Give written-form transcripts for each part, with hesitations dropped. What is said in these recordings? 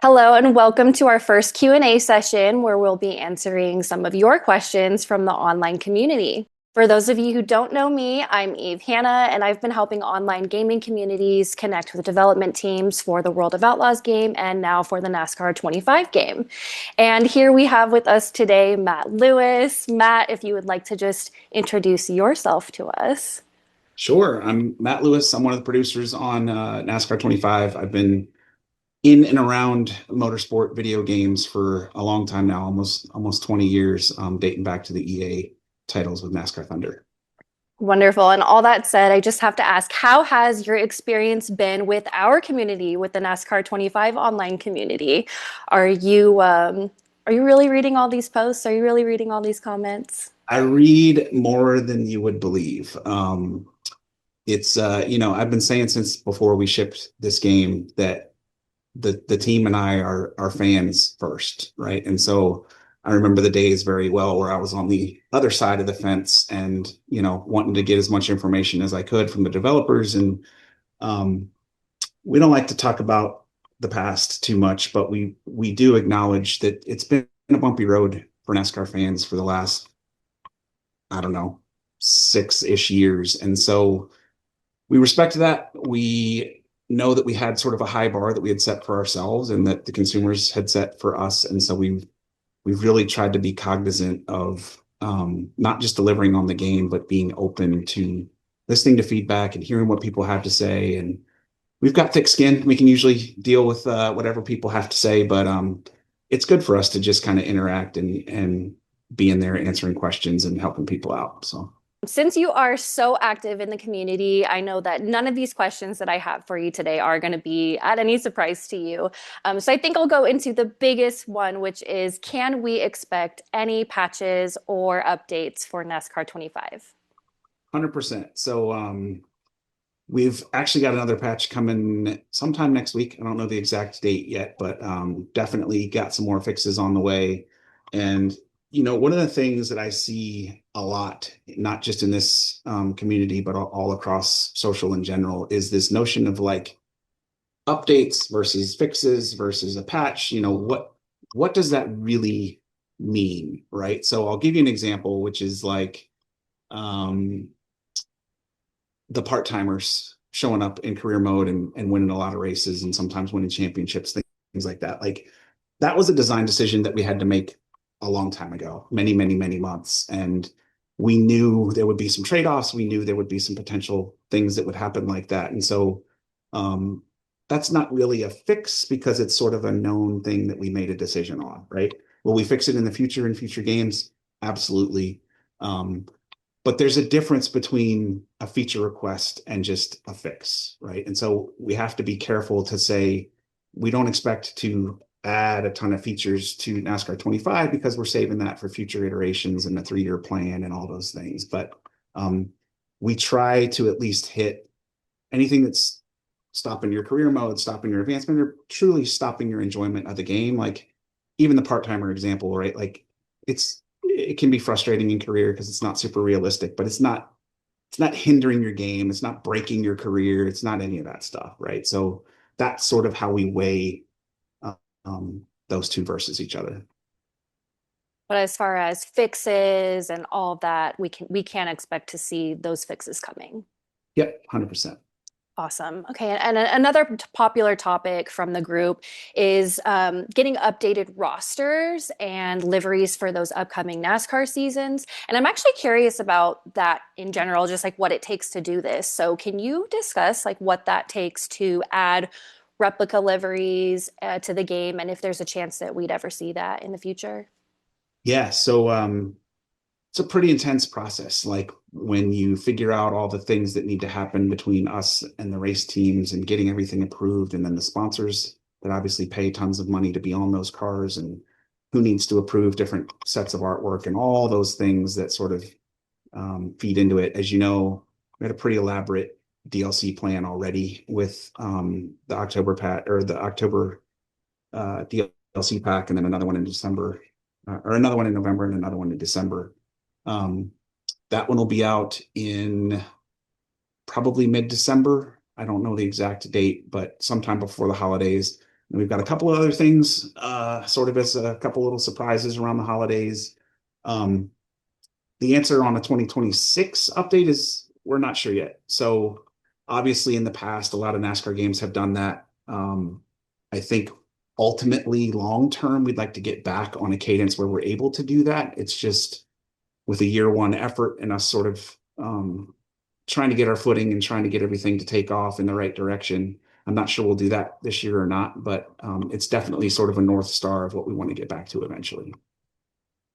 Hello and welcome to our first Q&A session where we'll be answering some of your questions from the online community. For those of you who don't know me, I'm Eve Hanna, and I've been helping online gaming communities connect with development teams for the World of Outlaws game and now for the NASCAR 25 game. And here we have with us today Matt Lewis. Matt, if you would like to just introduce yourself to us. Sure. I'm Matt Lewis. I'm one of the producers on NASCAR 25. I've been in and around motorsport video games for a long time now, almost 20 years, dating back to the EA titles with NASCAR Thunder. Wonderful. And all that said, I just have to ask, how has your experience been with our community, with the NASCAR 25 online community? Are you really reading all these posts? Are you really reading all these comments? I read more than you would believe. I've been saying since before we shipped this game that the team and I are fans first, right? And so I remember the days very well where I was on the other side of the fence and, wanting to get as much information as I could from the developers. And um, we don't like to talk about the past too much, but we do acknowledge that it's been a bumpy road for NASCAR fans for the last, I don't know, 6-ish years. And so we respect that. We know that we had sort of a high bar that we had set for ourselves and that the consumers had set for us. And so we've really tried to be cognizant of not just delivering on the game, but being open to listening to feedback and hearing what people have to say. And we've got thick skin. We can usually deal with whatever people have to say, but it's good for us to just kind of interact and be in there answering questions and helping people out. So. Since you are so active in the community, I know that none of these questions that I have for you today are going to be at any surprise to you. So I think I'll go into the biggest one, which is, can we expect any patches or updates for NASCAR 25? 100%. So we've actually got another patch coming sometime next week. I don't know the exact date yet, but definitely got some more fixes on the way. And one of the things that I see a lot, not just in this community, but all across social in general, is this notion of like updates versus fixes versus a patch. What does that really mean, right? So I'll give you an example, which is like um, the part-timers showing up in career mode and winning a lot of races and sometimes winning championships, things like that. Like that was a design decision that we had to make a long time ago, many, many, many months. And we knew there would be some trade-offs. We knew there would be some potential things that would happen like that. And so that's not really a fix because it's sort of a known thing that we made a decision on, right? Will we fix it in the future in future games? Absolutely. But there's a difference between a feature request and just a fix, right? And so we have to be careful to say we don't expect to add a ton of features to NASCAR 25 because we're saving that for future iterations and a 3-year plan and all those things. But we try to at least hit anything that's stopping your career mode, stopping your advancement, or truly stopping your enjoyment of the game. Like even the part-timer example, right? Like it can be frustrating in career because it's not super realistic, but it's not hindering your game. It's not breaking your career. It's not any of that stuff, right? So that's sort of how we weigh those two versus each other. But as far as fixes and all of that, we can expect to see those fixes coming. Yep, 100%. Awesome. Okay. And another popular topic from the group is getting updated rosters and liveries for those upcoming NASCAR seasons. And I'm actually curious about that in general, just like what it takes to do this. So can you discuss like what that takes to add replica liveries to the game and if there's a chance that we'd ever see that in the future? Yeah, so it's a pretty intense process. Like when you figure out all the things that need to happen between us and the race teams and getting everything approved, and then the sponsors that obviously pay tons of money to be on those cars, and who needs to approve different sets of artwork and all those things that sort of feed into it. As you know, we had a pretty elaborate DLC plan already with the October pat or the October DLC pack, and then another one in December, or another one in November, and another one in December. Um, that one will be out in probably mid-December. I don't know the exact date, but sometime before the holidays. And we've got a couple of other things, sort of as a couple little surprises around the holidays. Um, the answer on the 2026 update is we're not sure yet. So obviously in the past, a lot of NASCAR games have done that. I think ultimately long term, we'd like to get back on a cadence where we're able to do that. It's just with a year one effort and us sort of trying to get our footing and trying to get everything to take off in the right direction. I'm not sure we'll do that this year or not, but it's definitely sort of a North Star of what we want to get back to eventually.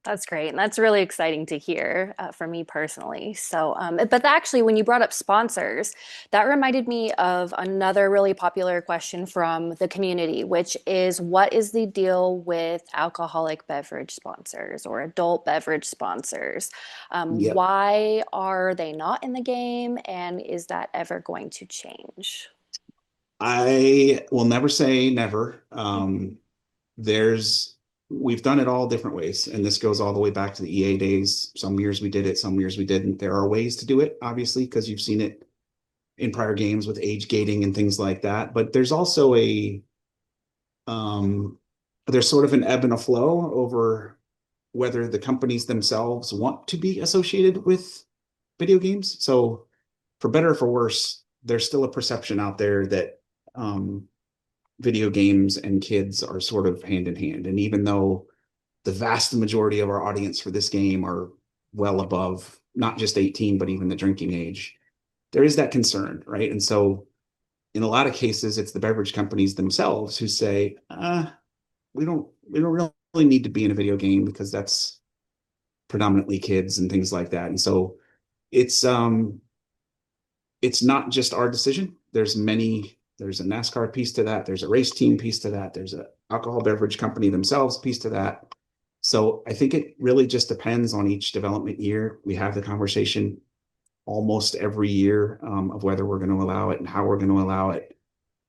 That's great. And that's really exciting to hear for me personally. So, but actually, when you brought up sponsors, that reminded me of another really popular question from the community, which is what is the deal with alcoholic beverage sponsors or adult beverage sponsors? Yep. Why are they not in the game? And is that ever going to change? I will never say never. There's we've done it all different ways, and this goes all the way back to the EA days. Some years we did it, some years we didn't. There are ways to do it, obviously, because you've seen it in prior games with age gating and things like that. But there's also a um, there's sort of an ebb and a flow over whether the companies themselves want to be associated with video games. So, for better or for worse, there's still a perception out there that um, video games and kids are sort of hand in hand. And even though the vast majority of our audience for this game are well above not just 18, but even the drinking age, there is that concern, right? And so in a lot of cases, it's the beverage companies themselves who say, we don't really need to be in a video game because that's predominantly kids and things like that. And so it's it's not just our decision. There's a NASCAR piece to that. There's a race team piece to that. There's a alcohol beverage company themselves piece to that. So I think it really just depends on each development year. We have the conversation almost every year of whether we're going to allow it and how we're going to allow it.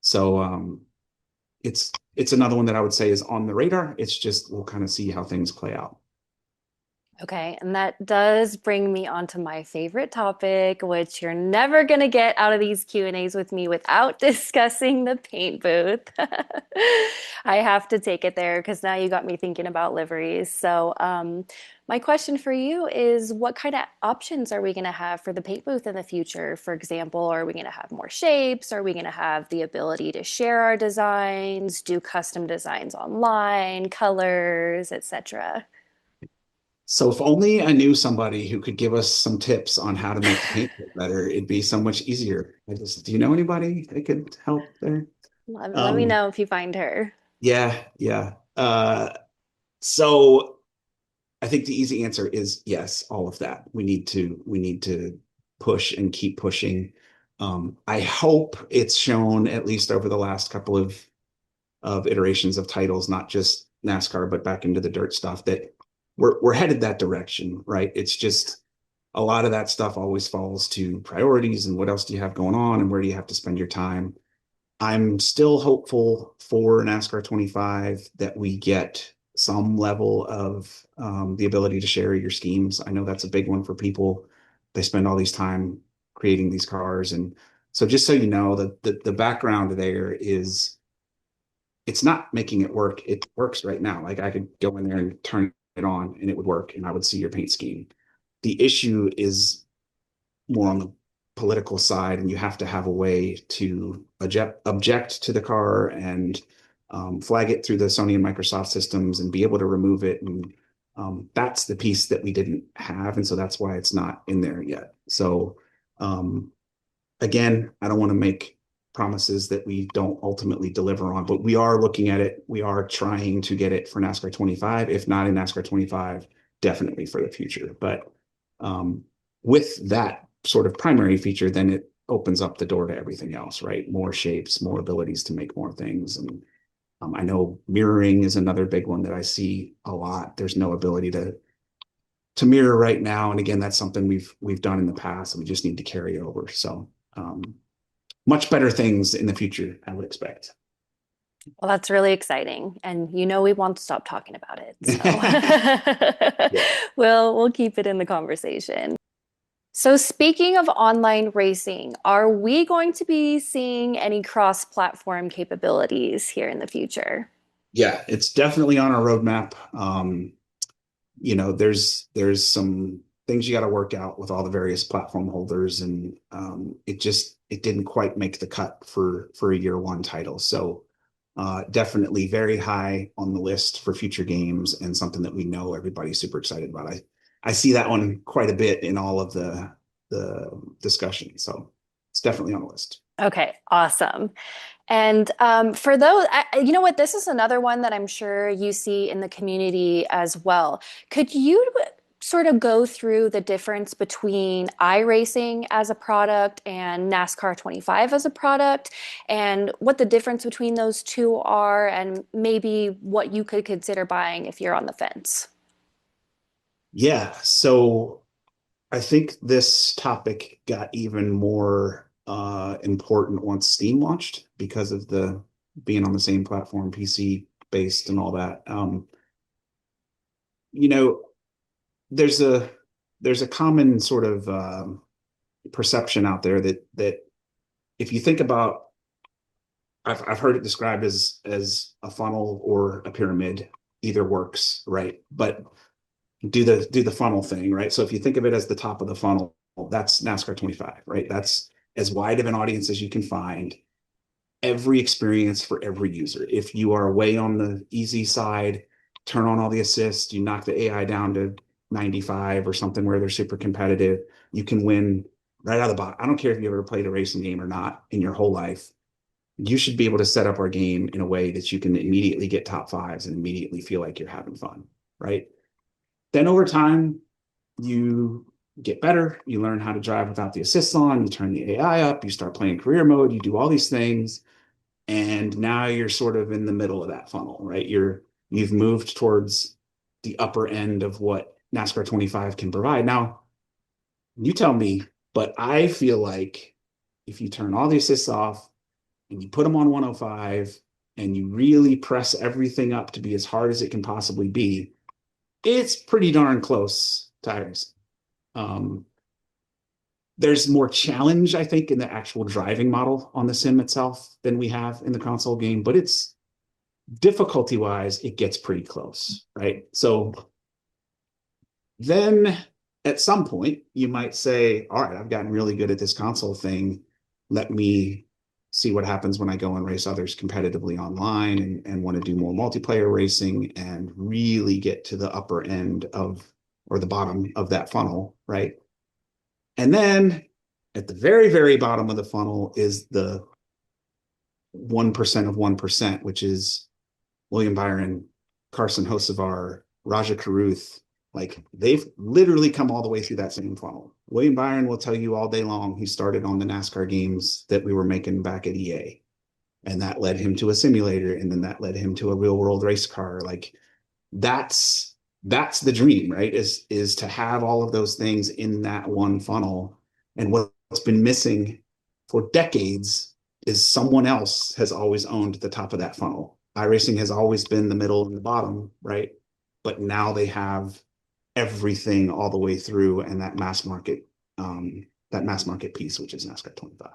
So it's another one that I would say is on the radar. It's just we'll kind of see how things play out. Okay, and that does bring me on to my favorite topic, which you're never going to get out of these Q&As with me without discussing the paint booth. I have to take it there because now you got me thinking about liveries. So, my question for you is what kind of options are we going to have for the paint booth in the future? For example, are we going to have more shapes? Are we going to have the ability to share our designs, do custom designs online, colors, etc.? So if only I knew somebody who could give us some tips on how to make the paint look better, it'd be so much easier. Do you know anybody that could help there? Let me Um, know if you find her. yeah, yeah. So I think the easy answer is yes, all of that. We need to push and keep pushing. I hope it's shown at least over the last couple of iterations of titles, not just NASCAR, but back into the dirt stuff that we're headed that direction, right? It's just a lot of that stuff always falls to priorities and what else do you have going on and where do you have to spend your time. I'm still hopeful for NASCAR 25 that we get some level of the ability to share your schemes. I know that's a big one for people. They spend all these time creating these cars. And so just so you know, the background there is it's not making it work. It works right now. Like I could go in there and turn it on and it would work and I would see your paint scheme. The issue is more on the political side, and you have to have a way to object to the car and flag it through the Sony and Microsoft systems and be able to remove it. And that's the piece that we didn't have, and so that's why it's not in there yet. So um, again, I don't want to make promises that we don't ultimately deliver on, but we are looking at it. We are trying to get it for NASCAR 25, if not in NASCAR 25, definitely for the future. But um, with that sort of primary feature, then it opens up the door to everything else, right? More shapes, more abilities to make more things. And I know mirroring is another big one that I see a lot. There's no ability to mirror right now. And again, that's something we've done in the past and we just need to carry over. So much better things in the future, I would expect. Well, that's really exciting. And you know we won't stop talking about it. So Yeah. we'll keep it in the conversation. So, speaking of online racing, are we going to be seeing any cross-platform capabilities here in the future? Yeah, it's definitely on our roadmap. There's some things you got to work out with all the various platform holders, and it didn't quite make the cut for a year one title. So definitely very high on the list for future games, and something that we know everybody's super excited about. I see that one quite a bit in all of the discussion. So it's definitely on the list. Okay, awesome. And for those, you know what, this is another one that I'm sure you see in the community as well. Could you sort of go through the difference between iRacing as a product and NASCAR 25 as a product, and what the difference between those two are, and maybe what you could consider buying if you're on the fence? Yeah, so I think this topic got even more important once Steam launched because of the being on the same platform, PC based and all that. You know, there's a there's a common sort of perception out there that if you think about, I've heard it described as a funnel or a pyramid, either works, right? But do the funnel thing, right? So if you think of it as the top of the funnel, that's NASCAR 25, right? That's as wide of an audience as you can find. Every experience for every user. If you are way on the easy side, turn on all the assists, you knock the AI down to 95 or something where they're super competitive, you can win right out of the box. I don't care if you ever played a racing game or not in your whole life. You should be able to set up our game in a way that you can immediately get top fives and immediately feel like you're having fun, right? Then over time, you get better. You learn how to drive without the assists on. You turn the AI up. You start playing career mode. You do all these things, and now you're sort of in the middle of that funnel, right? You've moved towards the upper end of what NASCAR 25 can provide. Now, you tell me, but I feel like if you turn all the assists off and you put them on 105 and you really press everything up to be as hard as it can possibly be, it's pretty darn close to Iris. Um, there's more challenge, I think, in the actual driving model on the sim itself than we have in the console game, but it's difficulty wise, it gets pretty close, right? So then at some point, you might say, all right, I've gotten really good at this console thing. Let me see what happens when I go and race others competitively online and want to do more multiplayer racing and really get to the upper end of or the bottom of that funnel, right? And then at the very, very bottom of the funnel is the 1% of 1%, which is William Byron, Carson Hocevar, Raja Caruth. Like they've literally come all the way through that same funnel. William Byron will tell you all day long he started on the NASCAR games that we were making back at EA. And that led him to a simulator. And then that led him to a real world race car. Like that's the dream, right? Is to have all of those things in that one funnel. And what's been missing for decades is someone else has always owned the top of that funnel. iRacing has always been the middle and the bottom, right? But now they have everything all the way through, and that mass market piece, which is NASCAR 25.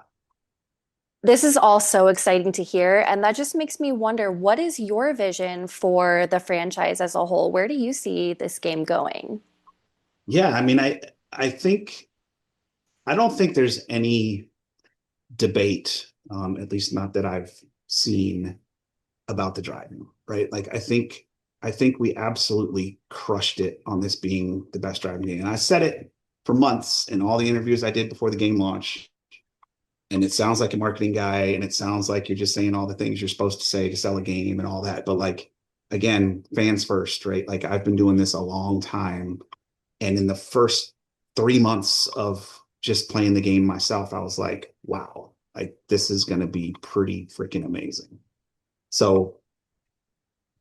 This is all so exciting to hear, and that just makes me wonder, what is your vision for the franchise as a whole? Where do you see this game going? Yeah, I mean, I think I don't think there's any debate, at least not that I've seen, about the driving, right? Like I think we absolutely crushed it on this being the best driving game. And I said it for months in all the interviews I did before the game launch. And it sounds like a marketing guy, and it sounds like you're just saying all the things you're supposed to say to sell a game and all that. But like again, fans first, right? Like I've been doing this a long time. And in the first 3 months of just playing the game myself, I was like, wow, like this is gonna be pretty freaking amazing. So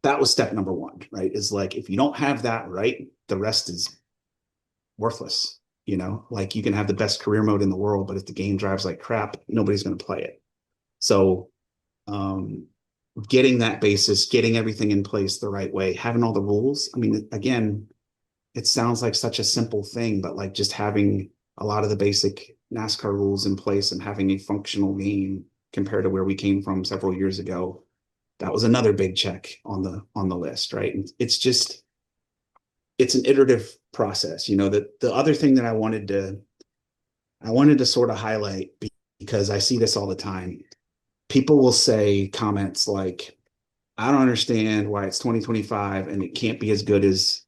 that was step number one, right? Is like if you don't have that right, the rest is worthless. Like you can have the best career mode in the world, but if the game drives like crap, nobody's going to play it. So, um, getting that basis, getting everything in place the right way, having all the rules. I mean, again, it sounds like such a simple thing, but like just having a lot of the basic NASCAR rules in place and having a functional game compared to where we came from several years ago. That was another big check on the list, right? And it's an iterative process. The other thing that I wanted to sort of highlight, because I see this all the time. People will say comments like, I don't understand why it's 2025 and it can't be as good as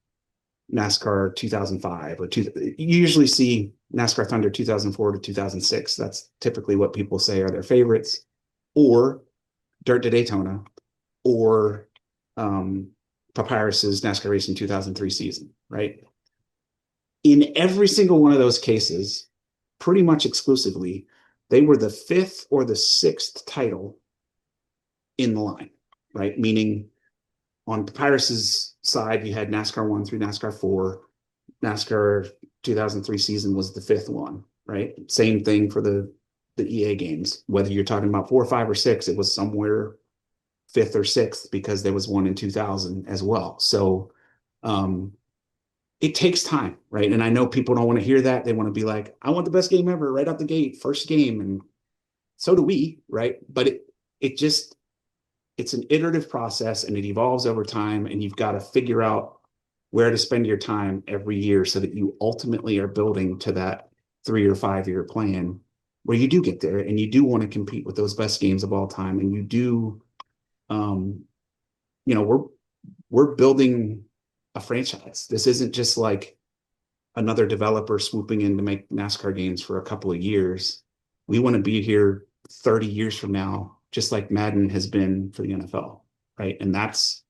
NASCAR 2005 you usually see NASCAR Thunder 2004 to 2006. That's typically what people say are their favorites, or Dirt to Daytona, or Papyrus's NASCAR Racing 2003 season, right? In every single one of those cases, pretty much exclusively, they were the fifth or the sixth title in the line, right? Meaning on Papyrus's side, you had NASCAR 1 through NASCAR 4. NASCAR 2003 season was the fifth one, right? Same thing for the EA games. Whether you're talking about 4, 5, or 6, it was somewhere fifth or sixth because there was one in 2000 as well. So it takes time, right? And I know people don't want to hear that. They want to be like, I want the best game ever right out the gate, first game. And so do we, right? But it's an iterative process and it evolves over time. And you've got to figure out where to spend your time every year so that you ultimately are building to that 3 or 5 year plan where you do get there and you do want to compete with those best games of all time. And you do, we're building a franchise. This isn't just like another developer swooping in to make NASCAR games for a couple of years. We want to be here 30 years from now, just like Madden has been for the NFL, right? And that's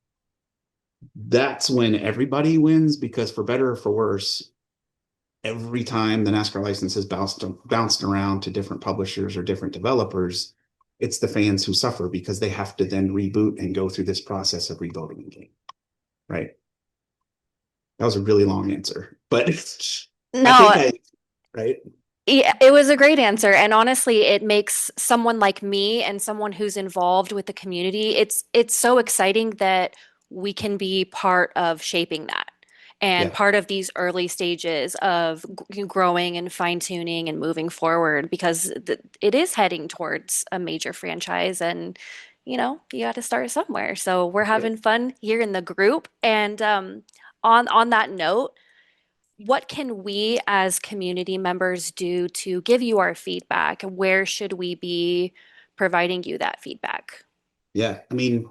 when everybody wins, because for better or for worse, every time the NASCAR license has bounced around to different publishers or different developers, it's the fans who suffer because they have to then reboot and go through this process of rebuilding the game, right? That was a really long answer, but I No, think right? yeah, it was a great answer. And honestly, it makes someone like me and someone who's involved with the community, it's so exciting that we can be part of shaping that and Yeah, part of these early stages of growing and fine-tuning and moving forward because it is heading towards a major franchise and you got to start somewhere. So we're yeah, having fun here in the group. And on that note, what can we as community members do to give you our feedback? Where should we be providing you that feedback? yeah. I mean,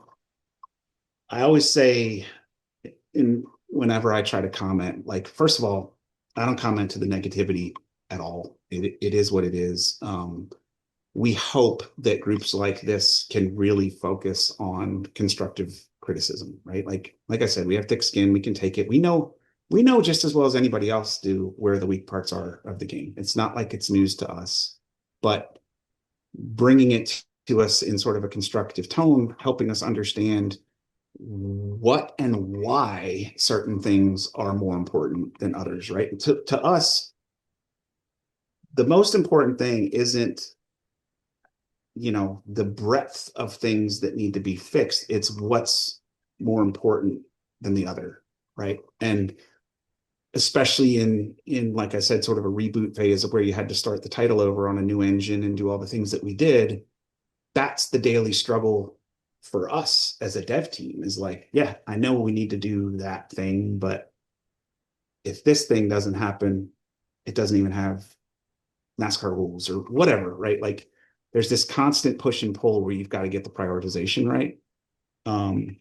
I always say whenever I try to comment, like, first of all, I don't comment to the negativity at all. It is what it is. We hope that groups like this can really focus on constructive criticism, right? Like I said, we have thick skin. We can take it. We know just as well as anybody else do where the weak parts are of the game. It's not like it's news to us, but bringing it to us in sort of a constructive tone, helping us understand what and why certain things are more important than others, right? To us, the most important thing isn't the breadth of things that need to be fixed. It's what's more important than the other, right? And especially in like I said, sort of a reboot phase of where you had to start the title over on a new engine and do all the things that we did. That's the daily struggle for us as a dev team, is like, yeah, I know we need to do that thing, but if this thing doesn't happen, it doesn't even have NASCAR rules or whatever, right? Like there's this constant push and pull where you've got to get the prioritization right. Um,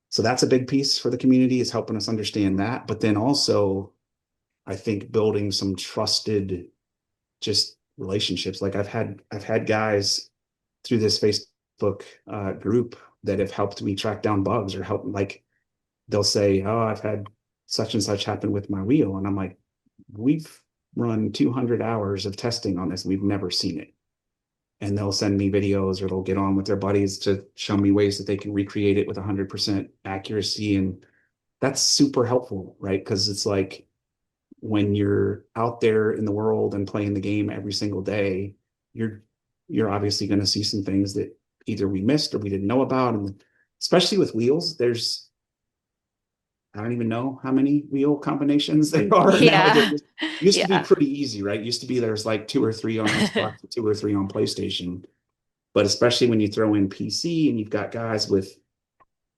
so that's a big piece for the community, is helping us understand that. But then also, I think building some trusted just relationships. Like I've had guys through this Facebook group that have helped me track down bugs, or help, like they'll say, oh, I've had such and such happen with my wheel. And I'm like, we've run 200 hours of testing on this. We've never seen it. And they'll send me videos, or they'll get on with their buddies to show me ways that they can recreate it with 100% accuracy. And that's super helpful, right? Because it's like when you're out there in the world and playing the game every single day, you're obviously going to see some things that either we missed or we didn't know about. And especially with wheels, I don't even know how many wheel combinations there are now. There Yeah. used to be Yeah. pretty easy, right? Used to be there's like two or three on Xbox, two or three on PlayStation. But especially when you throw in PC and you've got guys with,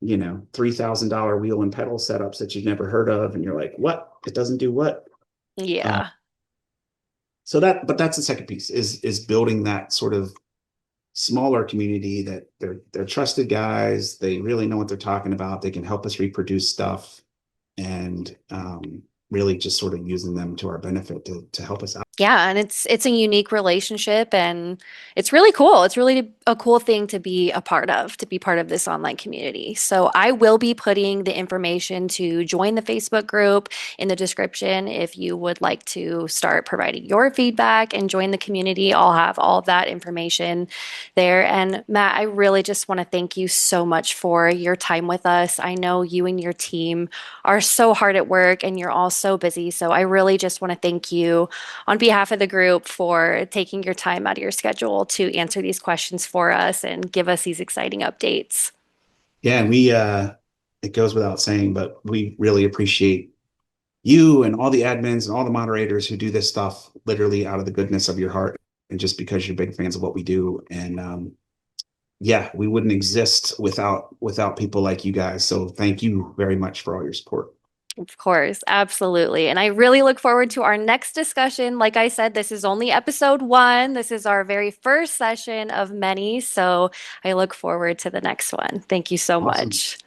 $3,000 wheel and pedal setups that you've never heard of, and you're like, what? It doesn't do what? Uh, Yeah. but that's the second piece is building that sort of smaller community that they're trusted guys. They really know what they're talking about. They can help us reproduce stuff, and really just sort of using them to our benefit to help us out. Yeah, and it's a unique relationship and it's really cool. It's really a cool thing to be a part of, to be part of this online community. So I will be putting the information to join the Facebook group in the description if you would like to start providing your feedback and join the community. I'll have all of that information there. And Matt, I really just want to thank you so much for your time with us. I know you and your team are so hard at work and you're all so busy. So I really just want to thank you on behalf of the group for taking your time out of your schedule to answer these questions for us and give us these exciting updates. Yeah, and we it goes without saying, but we really appreciate you and all the admins and all the moderators who do this stuff literally out of the goodness of your heart and just because you're big fans of what we do. And yeah, we wouldn't exist without people like you guys. So thank you very much for all your support. Of course, absolutely. And I really look forward to our next discussion. Like I said, this is only episode one. This is our very first session of many. So I look forward to the next one. Thank you so Awesome. much.